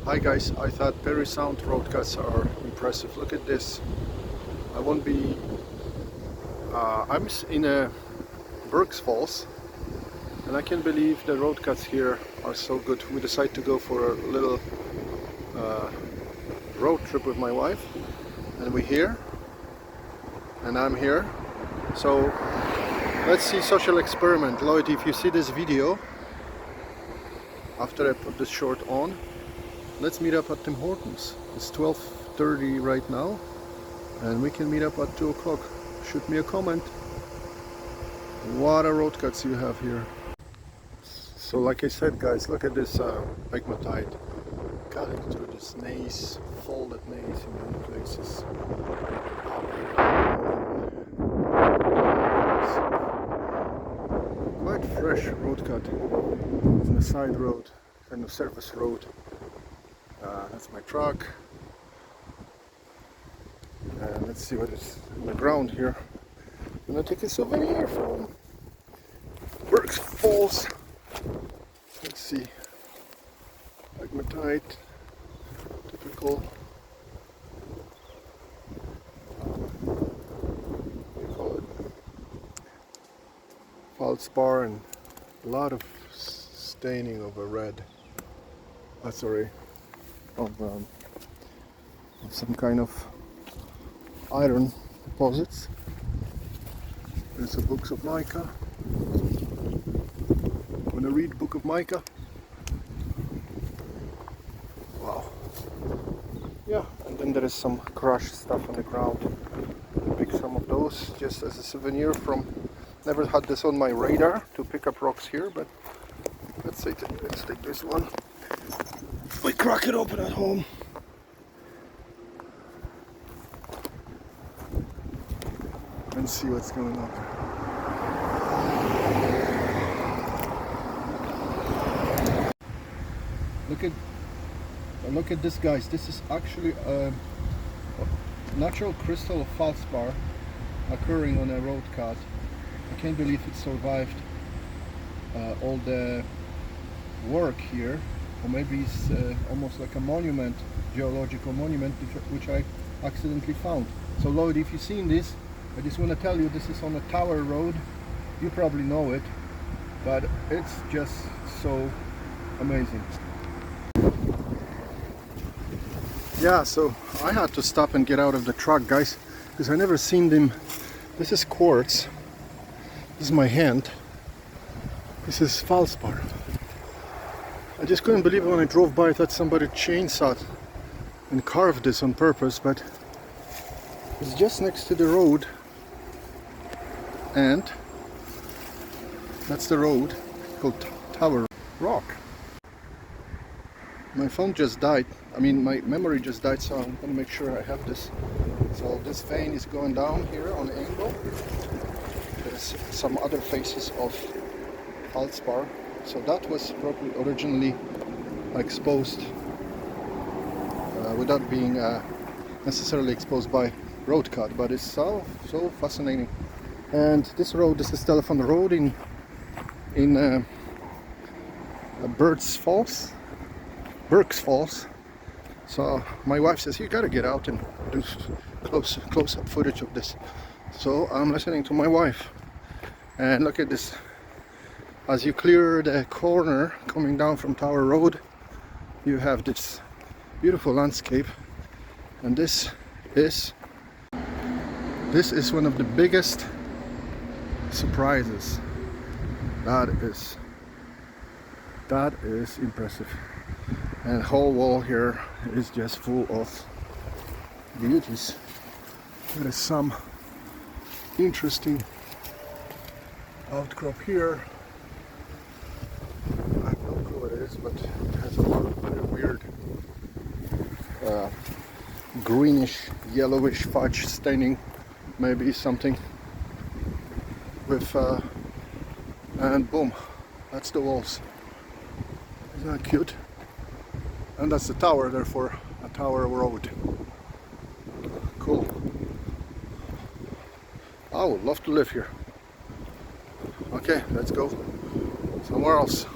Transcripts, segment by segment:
Hi guys, I thought very sound road cuts are impressive. Look at this. I won't be... I'm in a Burks Falls and I can't believe the road cuts here are so good. We decided to go for a little road trip with my wife and we're here and I'm here. So let's see social experiment. Lloyd, if you see this video after I put this short on, let's meet up at Tim Hortons. It's 12:30 right now and we can meet up at 2 o'clock. Shoot me a comment. What a road cuts you have here. So like I said guys, look at this pegmatite cutting through this gneiss, folded gneiss in many places. Quite fresh road cut. It's on a side road, kind of surface road. That's my truck. And let's see what is on the ground here. I'm gonna take a souvenir from Burks Falls. Let's see. Pegmatite, typical. What do you call it? Feldspar, and a lot of staining of a red. Sorry. Of some kind of iron deposits. There's a Book of Mica. Wanna read Book of Mica? Wow. Yeah, and then there is some crushed stuff on the ground. I pick some of those just as a souvenir from. Never had this on my radar to pick up rocks here, but let's take this one. We crack it open at home. And see what's going on. Look at this, guys. This is actually a natural crystal of feldspar occurring on a road cut. I can't believe it survived all the work here. Or maybe it's almost like a monument, geological monument, which I accidentally found. So Lloyd, if you've seen this, I just want to tell you this is on a tower road. You probably know it, but it's just so amazing. Yeah, so I had to stop and get out of the truck, guys, because I never seen them. This is quartz. This is my hand. This is feldspar. I just couldn't believe it when I drove by. I thought somebody chainsawed and carved this on purpose, but it's just next to the road. And that's the road called Tower Rock. My phone just died. I mean, my memory just died, so I'm gonna make sure I have this. So this vein is going down here on an angle. There's some other faces of feldspar. So that was probably originally exposed without being necessarily exposed by road cut, but it's so fascinating. And this road, this is Telephone Road in Burks Falls. So my wife says you gotta get out and do close-up footage of this. So I'm listening to my wife. And look at this. As you clear the corner coming down from Tower Road, you have this beautiful landscape, and this is one of the biggest surprises. That is impressive, and the whole wall here is just full of beauties. There is some interesting outcrop here. But it has a lot of very weird greenish, yellowish fudge staining, maybe something with and boom, that's the walls. Isn't that cute? And that's the tower, therefore a tower road. Cool. I would love to live here. Okay, let's go somewhere else.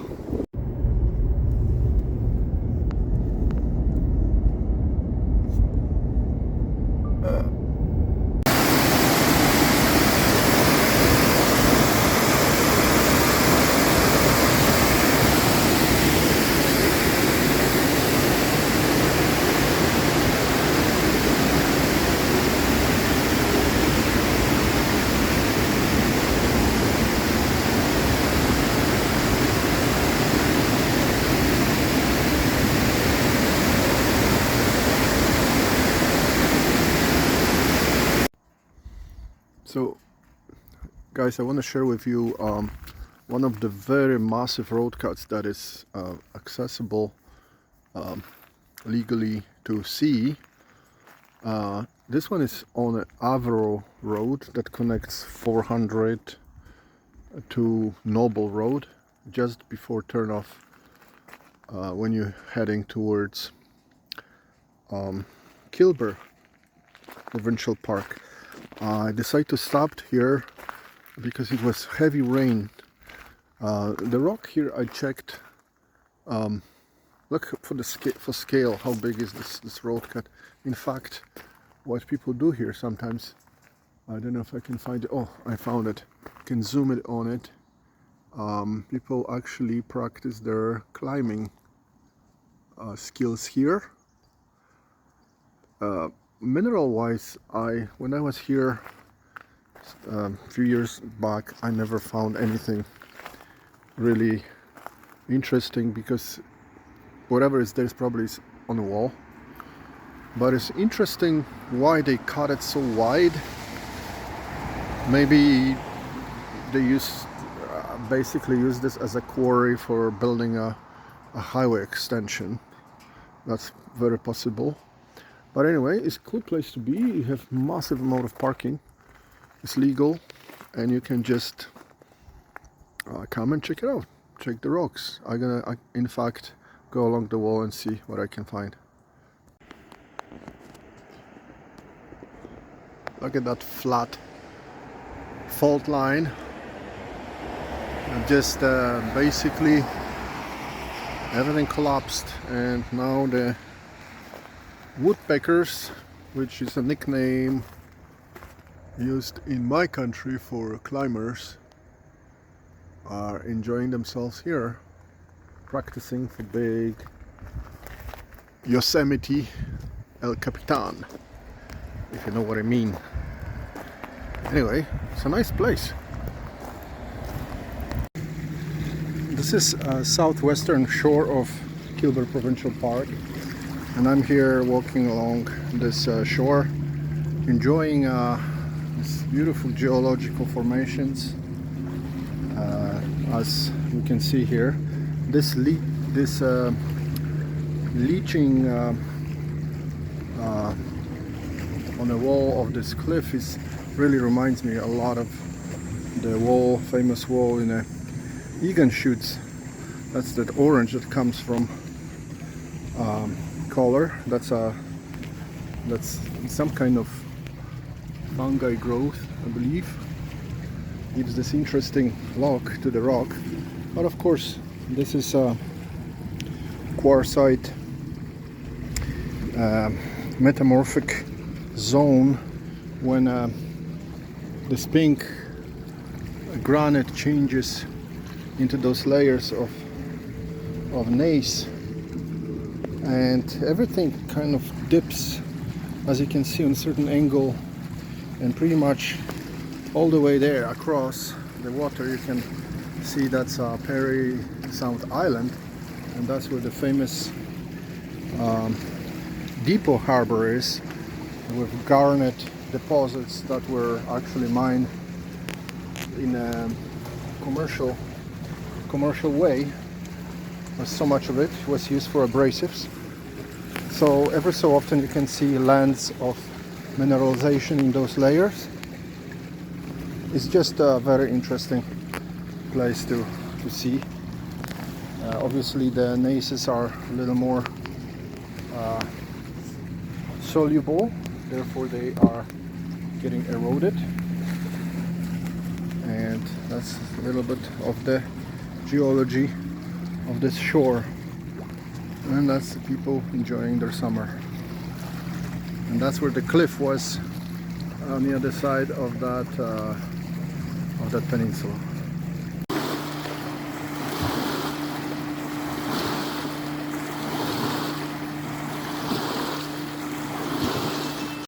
So guys, I want to share with you one of the very massive road cuts that is accessible legally to sea. This one is on an Avro road that connects 400 to Noble Road, just before turnoff when you're heading towards Kilburn Provincial Park. I decided to stop here because it was heavy rain. The rock here, I checked. Look for the scale. How big is this road cut? In fact, what people do here sometimes, I don't know if I can find it. Oh, I found it. I can zoom it on it. People actually practice their climbing skills here. Mineral-wise, when I was here a few years back, I never found anything really interesting, because whatever is there is probably on the wall. But it's interesting why they cut it so wide. Maybe they basically use this as a quarry for building a highway extension. That's very possible. But anyway, it's a cool place to be. You have massive amount of parking. It's legal, and you can just come and check it out. Check the rocks. I'm gonna, in fact, go along the wall and see what I can find. Look at that flat fault line. And just basically everything collapsed, and now the woodpeckers, which is a nickname used in my country for climbers, are enjoying themselves here, practicing for big Yosemite El Capitan, if you know what I mean. Anyway, it's a nice place. This is southwestern shore of Kilburn Provincial Park, and I'm here walking along this shore, enjoying these beautiful geological formations. As we can see here, this leaching on the wall of this cliff really reminds me a lot of the famous wall in Egan Shoots. That's that orange that comes from color. That's some kind of fungi growth, I believe. Gives this interesting look to the rock. But of course, this is a quartzite metamorphic zone. When this pink granite changes into those layers of gneiss, and everything kind of dips, as you can see, on a certain angle, and pretty much all the way there across the water you can see that's Perry Sound Island, and that's where the famous depot harbor is, with garnet deposits that were actually mined in a commercial way. So much of it was used for abrasives. So every so often you can see lands of mineralization in those layers. It's just a very interesting place to see. Obviously the gneisses are a little more soluble, therefore they are getting eroded, and that's a little bit of the geology of this shore, and that's the people enjoying their summer. And that's where the cliff was, on the other side of that peninsula.